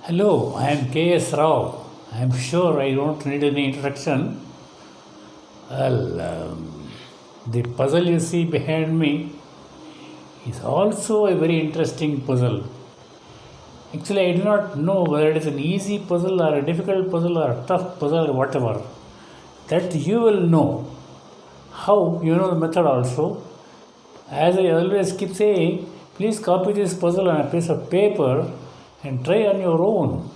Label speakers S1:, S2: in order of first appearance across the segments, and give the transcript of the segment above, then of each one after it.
S1: Hello, I am K.S. Rao. I am sure I don't need any introduction. Well, the puzzle you see behind me is also a very interesting puzzle. Actually, I do not know whether it is an easy puzzle or a difficult puzzle or a tough puzzle or whatever. That you will know. How? You know the method also. As I always keep saying, please copy this puzzle on a piece of paper and try on your own.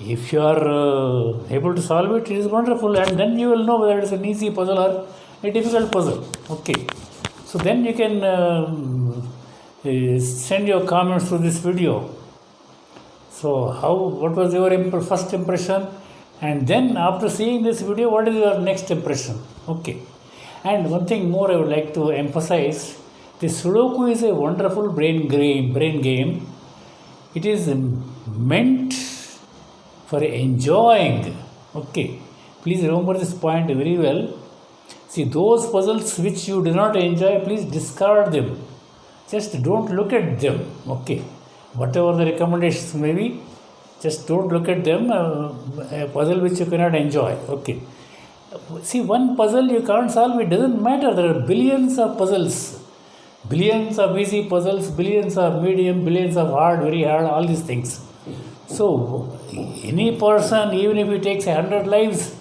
S1: If you are able to solve it, it is wonderful, and then you will know whether it is an easy puzzle or a difficult puzzle. Okay, so then you can send your comments to this video. So, what was your first impression? And then after seeing this video, what is your next impression? Okay, and one thing more I would like to emphasize: the Sudoku is a wonderful brain game. It is meant for enjoying. Okay, please remember this point very well. See, those puzzles which you do not enjoy, please discard them. Just don't look at them. Okay, whatever the recommendations may be, just don't look at them. A puzzle which you cannot enjoy. Okay, see, one puzzle you can't solve, it doesn't matter. There are billions of puzzles. Billions of easy puzzles, billions of medium, billions of hard, very hard, all these things. So, any person, even if he takes 100 lives,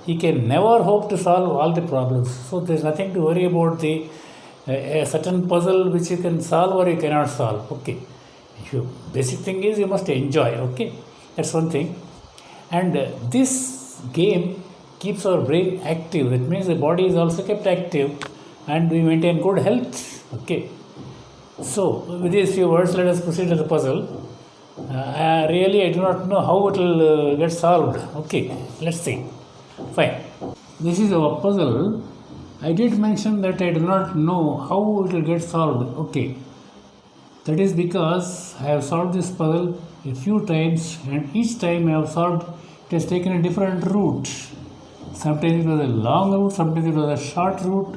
S1: he can never hope to solve all the problems. So, there is nothing to worry about a certain puzzle which you can solve or you cannot solve. Okay. Basic thing is you must enjoy. Okay. That's one thing. And this game keeps our brain active. That means the body is also kept active and we maintain good health. Okay. So, with these few words, let us proceed to the puzzle. I do not know how it will get solved. Okay, let's see. Fine. This is our puzzle. I did mention that I do not know how it will get solved. Okay. That is because I have solved this puzzle a few times, and each time I have solved, it has taken a different route. Sometimes it was a long route, sometimes it was a short route,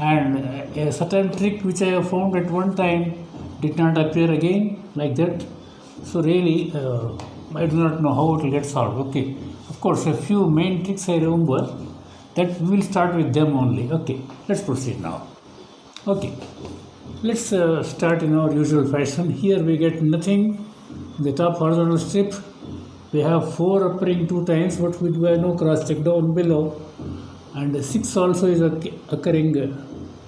S1: and a certain trick which I have found at one time did not appear again, like that. So really, I do not know how it will get solved. Okay, of course, a few main tricks I remember. That we will start with them only. Okay, let's proceed now. Okay, let's start in our usual fashion. Here we get nothing. The top horizontal strip, we have 4 appearing 2 times, but we have no cross check down below. And 6 also is occurring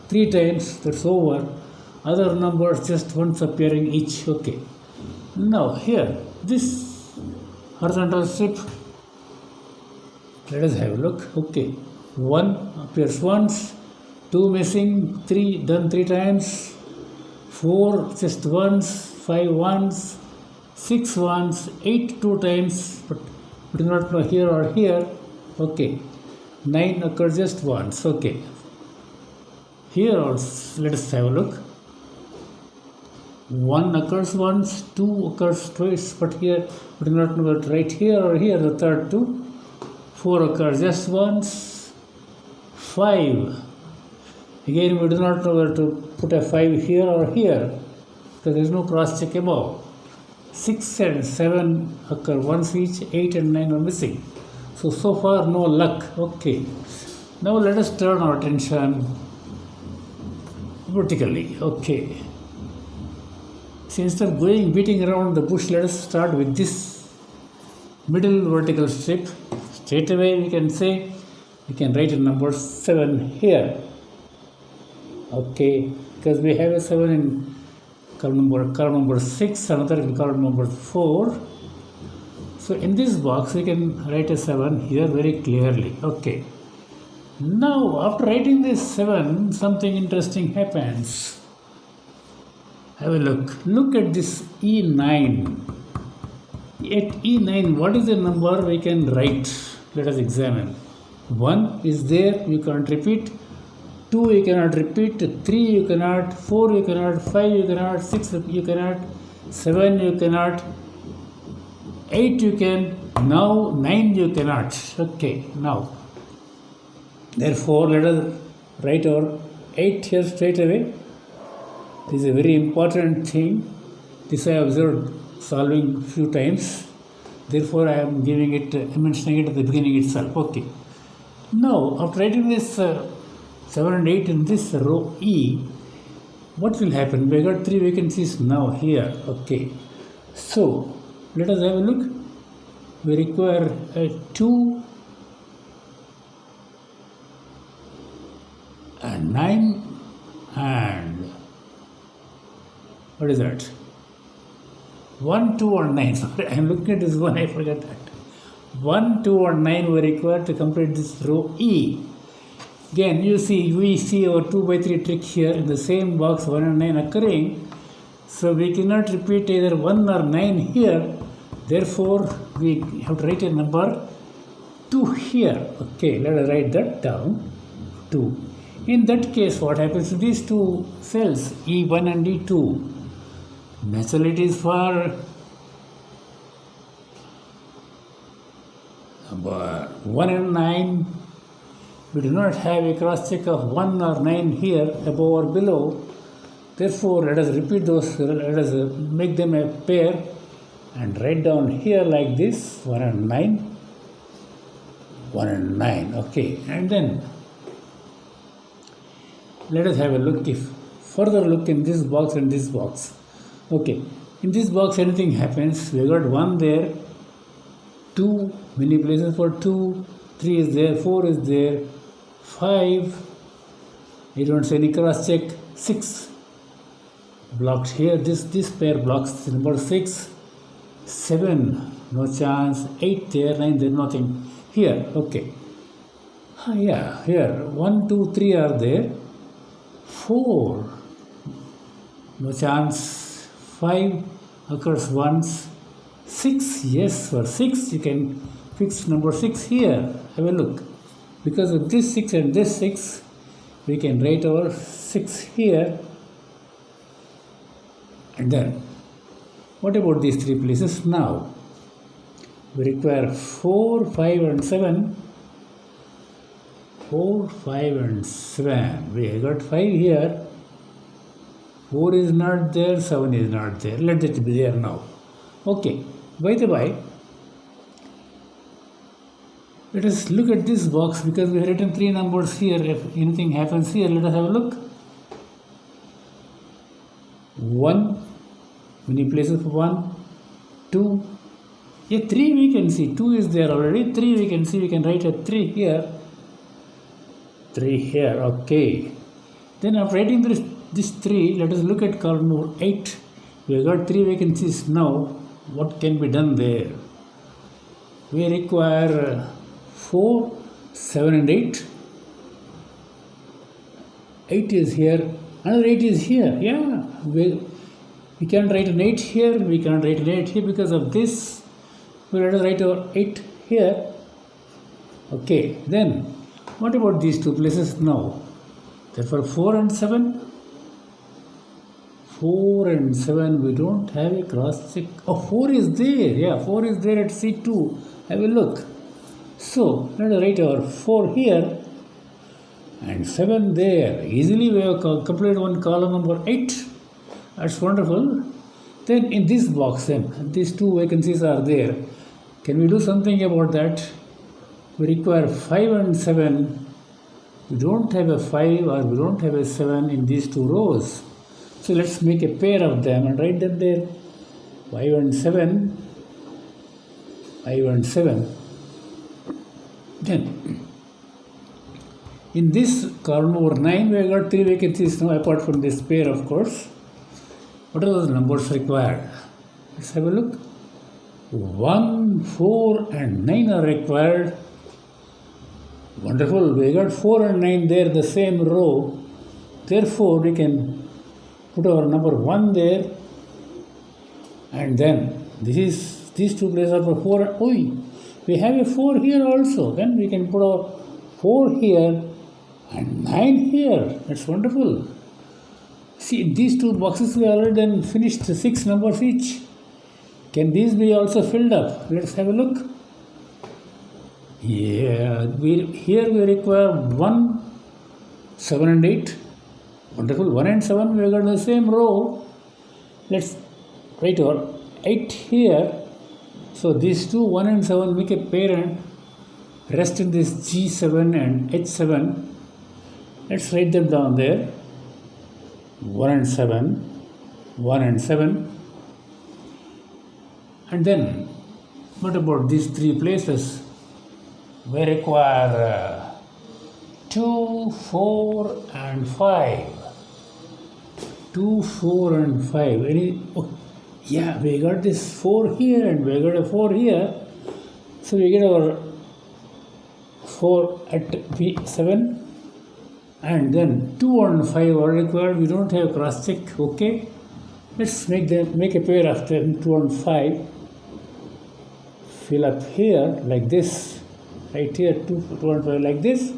S1: 3 times. That's over. Other numbers just once appearing each. Okay. Now here, this horizontal strip, let us have a look. Okay, 1 appears once, 2 missing, 3 done 3 times, 4 just once, 5 once, 6 once, 8 2 times, but we do not know here or here. Okay, 9 occurs just once. Okay, here also let us have a look. 1 occurs once, 2 occurs twice, but here we do not know that right here or here, the third 2. 4 occurs just once. 5. Again, we do not know whether to put a 5 here or here, because there is no cross check above. 6 and 7 occur once each, 8 and 9 are missing. So far no luck. Okay. Now let us turn our attention vertically. Okay. So instead of beating around the bush, let us start with this middle vertical strip. Straight away we can say, we can write a number 7 here. Okay, because we have a 7 in column number 6, another in column number 4. So in this box we can write a 7 here very clearly. Okay. Now after writing this 7, something interesting happens. Have a look. Look at this E9. At E9, what is the number we can write? Let us examine. 1 is there, you can't repeat. 2 you cannot repeat. 3 you cannot. 4 you cannot. 5 you cannot. 6 you cannot. 7 you cannot. 8 you can. Now 9 you cannot. Okay, now. Therefore, let us write our 8 here straight away. This is a very important thing. This I observed solving few times. Therefore, I am giving it, mentioning it at the beginning itself. Okay. Now, after writing this 7 and 8 in this row E, what will happen? We got 3 vacancies now here. Okay. So, let us have a look. We require 2 and 9 and what is that? 1, 2 or 9. Sorry, I am looking at this one, I forgot that. 1, 2 or 9 were required to complete this row E. Again, you see, we see our 2 by 3 trick here in the same box 1 and 9 occurring. So we cannot repeat either 1 or 9 here. Therefore, we have to write a number 2 here. Okay, let us write that down. 2. In that case, what happens to these two cells, E1 and E2? Naturally, it is for number 1 and 9. We do not have a cross check of 1 or 9 here above or below. Therefore, let us repeat those, let us make them a pair and write down here like this 1 and 9. 1 and 9. Okay, and then let us have a look, further look in this box and this box. Okay, in this box anything happens, we got 1 there, 2, many places for 2, 3 is there, 4 is there, 5, you don't see any cross check, 6 blocked here, this pair blocks number 6, 7, no chance, 8 there, 9 there, nothing here. Okay, yeah, here 1, 2, 3 are there, 4, no chance, 5 occurs once, 6, yes, for 6 you can fix number 6 here. Have a look. Because of this 6 and this 6, we can write our 6 here. And then, what about these 3 places now? We require 4, 5 and 7. 4, 5 and 7. We got 5 here. 4 is not there, 7 is not there. Let it be there now. Okay. By the way, let us look at this box because we have written 3 numbers here. If anything happens here, let us have a look. 1, many places for 1, 2, yeah, 3 we can see, 2 is there already, 3 we can see, we can write a 3 here, 3 here, okay. Then after writing this 3, let us look at column number 8. We have got 3 vacancies now. What can be done there? We require 4, 7 and 8. 8 is here. Another 8 is here. Yeah. We can write an 8 here. We can write an 8 here because of this. We let us write our 8 here. Okay. Then, what about these 2 places now? Therefore, 4 and 7. 4 and 7, we don't have a cross check. Oh, 4 is there. Yeah, 4 is there at C2. Have a look. So, let us write our 4 here and 7 there. Easily we have completed one column number 8. That's wonderful. Then in this box, then these 2 vacancies are there. Can we do something about that? We require 5 and 7. We don't have a 5 or we don't have a 7 in these 2 rows. So let's make a pair of them and write them there. 5 and 7. 5 and 7. Then, in this column number 9, we have got 3 vacancies now apart from this pair, of course. What are those numbers required? Let's have a look. 1, 4 and 9 are required. Wonderful. We got 4 and 9 there in the same row. Therefore, we can put our number 1 there, and then these 2 places are for 4 and we have a 4 here also. Then we can put our 4 here and 9 here. That's wonderful. See, in these 2 boxes we already then finished 6 numbers each. Can these be also filled up? Let's have a look. Yeah, here we require 1, 7 and 8. Wonderful. 1 and 7 we have got the same row. Let's write our 8 here. So these two 1 and 7 make a parent, rest in this G7 and H7. Let's write them down there. 1 and 7, 1 and 7. And then what about these three places? We require 2, 4 and 5. 2, 4 and 5. Yeah, we got this 4 here and we got a 4 here. So we get our 4 at P7. And then 2 and 5 are required. We don't have cross check. Okay. Let's make a pair of them, 2 and 5. Fill up here like this. Right here, 2 and 5 like this.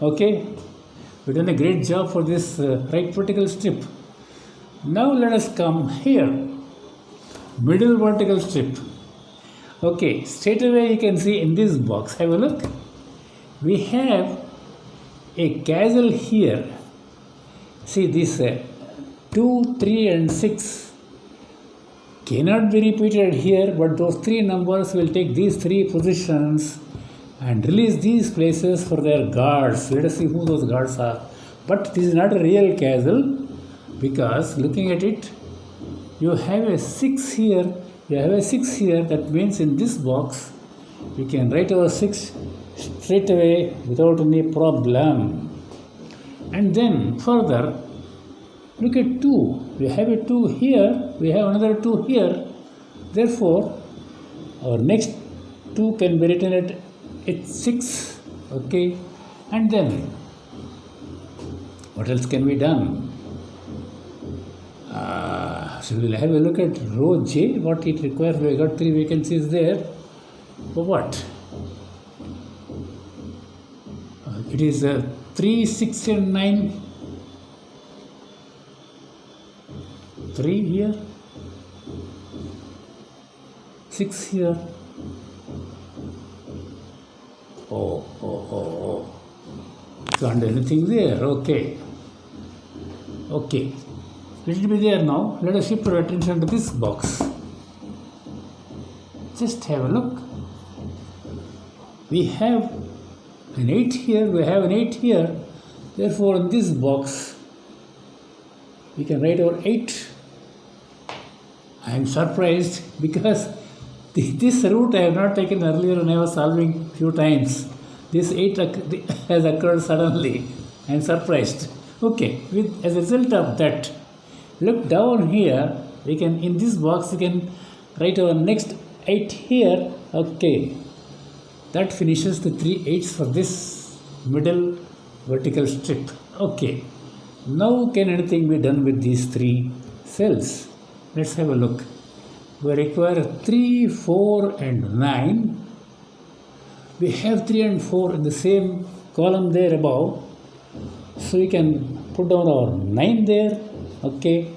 S1: Okay. We've done a great job for this right vertical strip. Now let us come here. Middle vertical strip. Okay. Straight away you can see in this box. Have a look. We have a castle here. See this 2, 3 and 6 cannot be repeated here, but those three numbers will take these three positions and release these places for their guards. Let us see who those guards are. But this is not a real castle, because looking at it, you have a 6 here, you have a 6 here. That means in this box we can write our 6 straight away without any problem. And then further, look at 2. We have a 2 here, we have another 2 here. Therefore, our next 2 can be written at H6. Okay. And then, what else can be done? So we'll have a look at row J, what it requires. We got 3 vacancies there. For what? It is 3, 6 and 9. 3 here, 6 here. Oh. Can't do anything there. Okay. Let it be there now. Let us shift our attention to this box. Just have a look. We have an 8 here, we have an 8 here. Therefore, in this box, we can write our 8. I am surprised because this route I have not taken earlier when I was solving few times. This 8 has occurred suddenly. I am surprised. Okay, as a result of that, look down here. We can, in this box, we can write our next 8 here. Okay, that finishes the 3 8s for this middle vertical strip. Okay, now can anything be done with these 3 cells? Let's have a look. We require 3, 4 and 9. We have 3 and 4 in the same column there above. So we can put down our 9 there. Okay.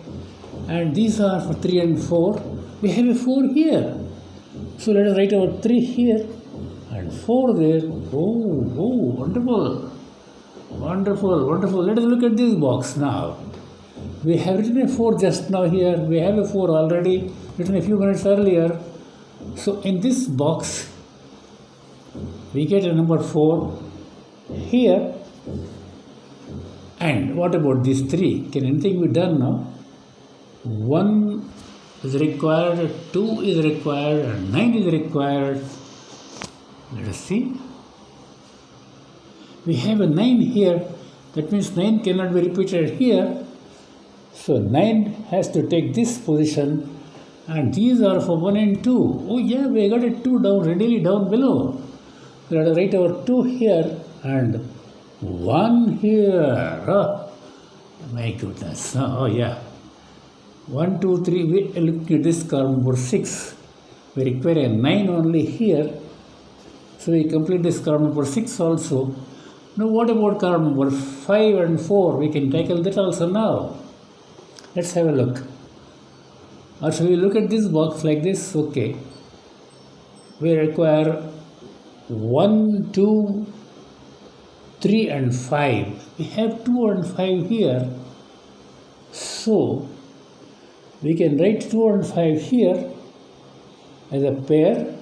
S1: And these are for 3 and 4. We have a 4 here. So let us write our 3 here and 4 there. Oh, wonderful. Let us look at this box now. We have written a 4 just now here. We have a 4 already written a few minutes earlier. So in this box, we get a number 4 here. And what about these 3? Can anything be done now? 1 is required, 2 is required, and 9 is required. Let us see. We have a 9 here. That means 9 cannot be repeated here. So 9 has to take this position, and these are for 1 and 2. Oh yeah, we got a 2 down, readily down below. Let us write our 2 here and 1 here. Oh, my goodness. Oh yeah. 1, 2, 3. We look at this column number 6. We require a 9 only here. So we complete this column number 6 also. Now what about column number 5 and 4? We can tackle that also now. Let's have a look. Or shall we look at this box like this? Okay. We require 1, 2, 3 and 5. We have 2 and 5 here. So we can write 2 and 5 here. as a pair,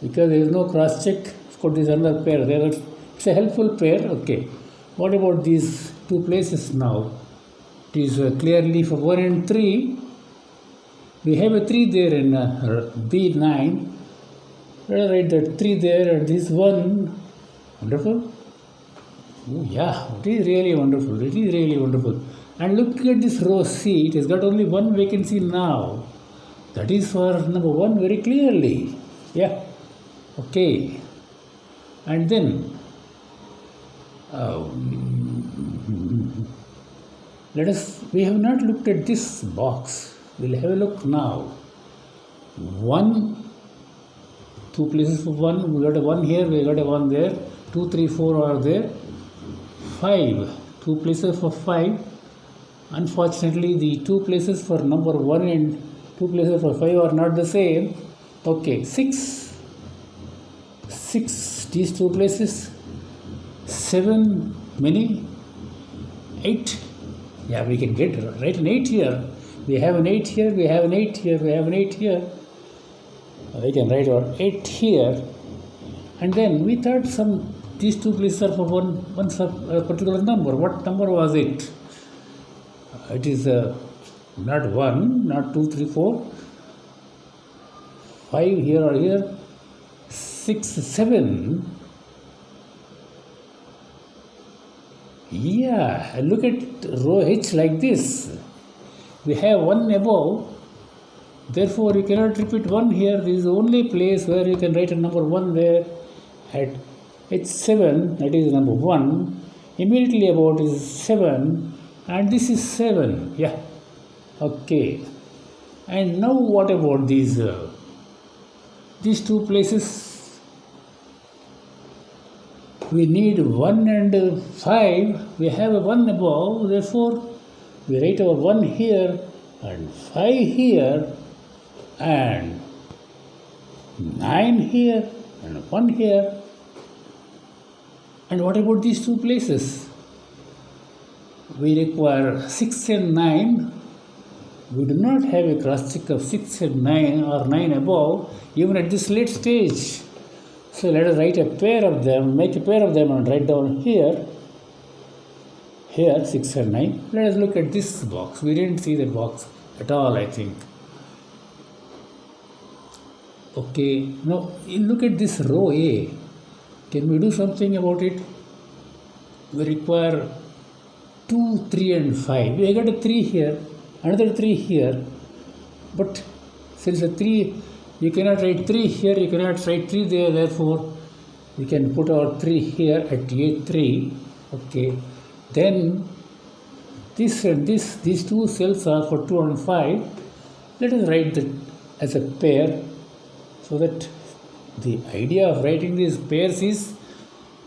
S1: because there is no cross check. Of course, this is another pair. It's a helpful pair. Okay. What about these two places now? It is clearly for 1 and 3. We have a 3 there in B9. Let us write that 3 there and this 1. Wonderful. Oh, yeah, it is really wonderful. It is really wonderful. And look at this row C. It has got only one vacancy now. That is for number 1 very clearly. Yeah. Okay. And then we have not looked at this box. We'll have a look now. 1, 2 places for 1. We got a 1 here, we got a 1 there. 2, 3, 4 are there. 5, 2 places for 5. Unfortunately, the 2 places for number 1 and 2 places for 5 are not the same. Okay, 6, these 2 places. 7, many. 8, yeah, we can get right an 8 here. We have an 8 here, we have an 8 here, we have an 8 here. We can write our 8 here. And then we thought these 2 places are for one particular number. What number was it? It is not 1, not 2, 3, 4. 5 here or here. 6, 7. Yeah, look at row H like this. We have 1 above. Therefore, you cannot repeat 1 here. This is the only place where you can write a number 1 there. At H7, that is number 1. Immediately above is 7. And this is 7. Yeah. Okay. And now what about these 2 places? We need 1 and 5. We have a 1 above. Therefore, we write our 1 here and 5 here and 9 here and 1 here. And what about these 2 places? We require 6 and 9. We do not have a cross check of 6 and 9 or 9 above even at this late stage. So let us write a pair of them, make a pair of them and write down here 6 and 9. Let us look at this box. We didn't see the box at all, I think. Okay, now look at this row A. Can we do something about it? We require 2, 3 and 5. We got a 3 here, another 3 here. But since the 3, you cannot write 3 here, you cannot write 3 there. Therefore, we can put our 3 here at A3. Okay. Then this and this, these 2 cells are for 2 and 5. Let us write that as a pair, so that the idea of writing these pairs is,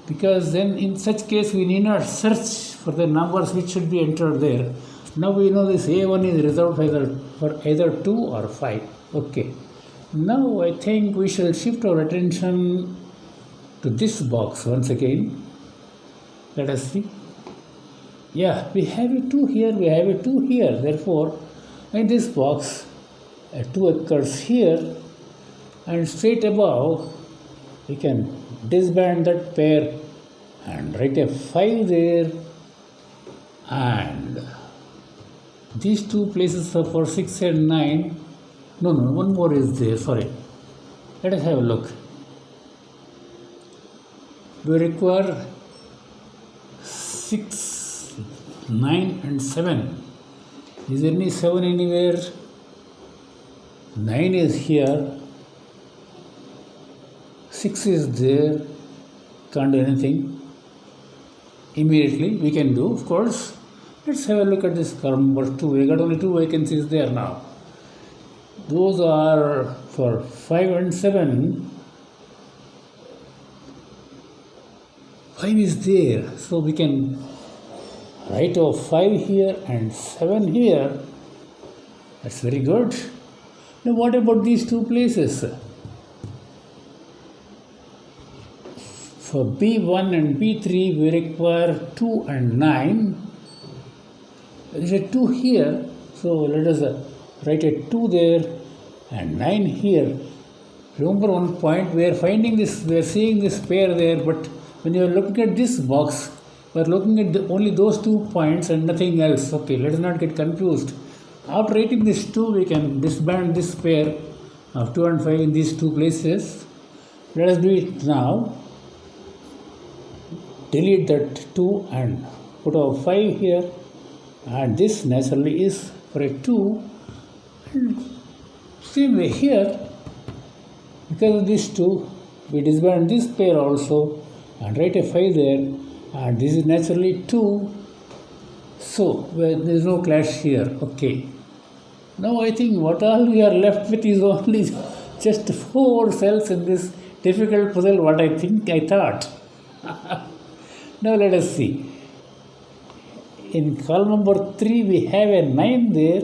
S1: because then in such case we need not search for the numbers which should be entered there. Now we know this A1 is reserved for either 2 or 5. Okay. Now I think we shall shift our attention to this box once again. Let us see. Yeah, we have a 2 here, we have a 2 here. Therefore, in this box, a 2 occurs here, and straight above, we can disband that pair and write a 5 there, and these 2 places are for 6 and 9. No, one more is there, sorry. Let us have a look. We require 6, 9 and 7. Is there any 7 anywhere? 9 is here. 6 is there. Can't do anything. Immediately we can do, of course. Let's have a look at this column number 2. We got only 2 vacancies there now. Those are for 5 and 7. 5 is there. So we can write our 5 here and 7 here. That's very good. Now what about these 2 places? For B1 and B3 we require 2 and 9. There is a 2 here. So let us write a 2 there and 9 here. Remember one point, we are finding this, we are seeing this pair there, but when you are looking at this box, we are looking at only those 2 points and nothing else. Okay, let us not get confused. After writing this 2, we can disband this pair of 2 and 5 in these 2 places. Let us do it now. Delete that 2 and put our 5 here, and this naturally is for a 2. And same way here, because of these 2, we disband this pair also and write a 5 there, and this is naturally 2. So there is no clash here. Okay. Now I think what all we are left with is only just 4 cells in this difficult puzzle, what I thought. Now let us see. In column number 3 we have a 9 there.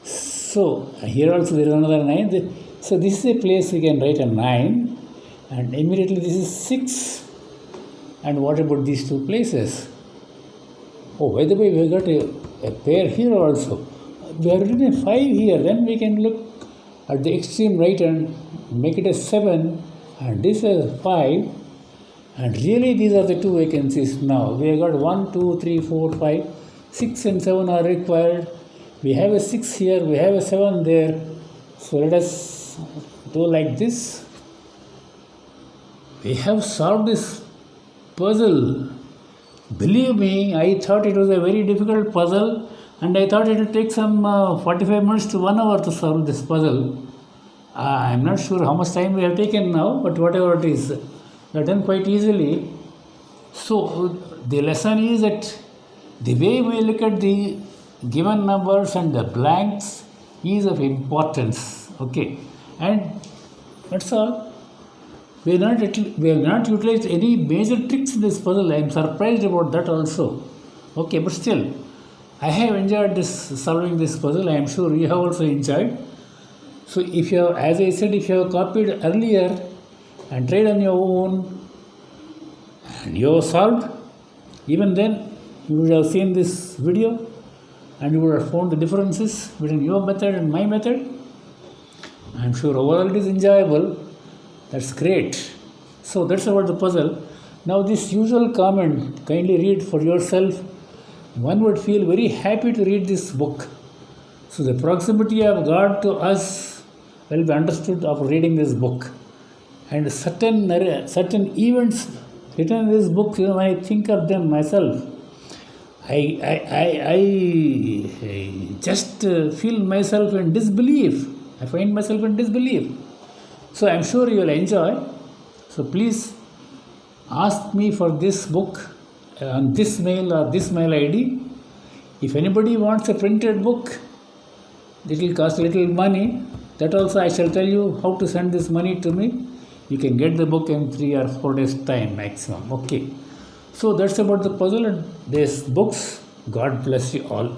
S1: So here also there is another 9. So this is a place we can write a 9, and immediately this is 6. And what about these 2 places? Oh, by the way, we got a pair here also. We have written a 5 here. Then we can look at the extreme right and make it a 7, and this is 5. And really these are the 2 vacancies now. We have got 1, 2, 3, 4, 5, 6 and 7 are required. We have a 6 here, we have a 7 there. So let us do like this. We have solved this puzzle. Believe me, I thought it was a very difficult puzzle, and I thought it would take some 45 minutes to 1 hour to solve this puzzle. I am not sure how much time we have taken now, but whatever it is, we have done quite easily. So the lesson is that the way we look at the given numbers and the blanks is of importance. Okay, and that's all. We have not utilized any major tricks in this puzzle. I am surprised about that also. Okay, but still, I have enjoyed solving this puzzle. I am sure you have also enjoyed. So if you have, as I said, if you have copied earlier and tried on your own and you have solved, even then you would have seen this video and you would have found the differences between your method and my method. I am sure overall it is enjoyable. That's great. So that's about the puzzle. Now this usual comment, kindly read for yourself. One would feel very happy to read this book. So the proximity of God to us will be understood after reading this book. And certain events written in this book, when I think of them myself, I just feel myself in disbelief. I find myself in disbelief. So I am sure you will enjoy. So please ask me for this book on this mail or this mail ID. If anybody wants a printed book, it will cost a little money. That also I shall tell you how to send this money to me. You can get the book in 3 or 4 days time maximum. Okay. So that's about the puzzle and these books. God bless you all.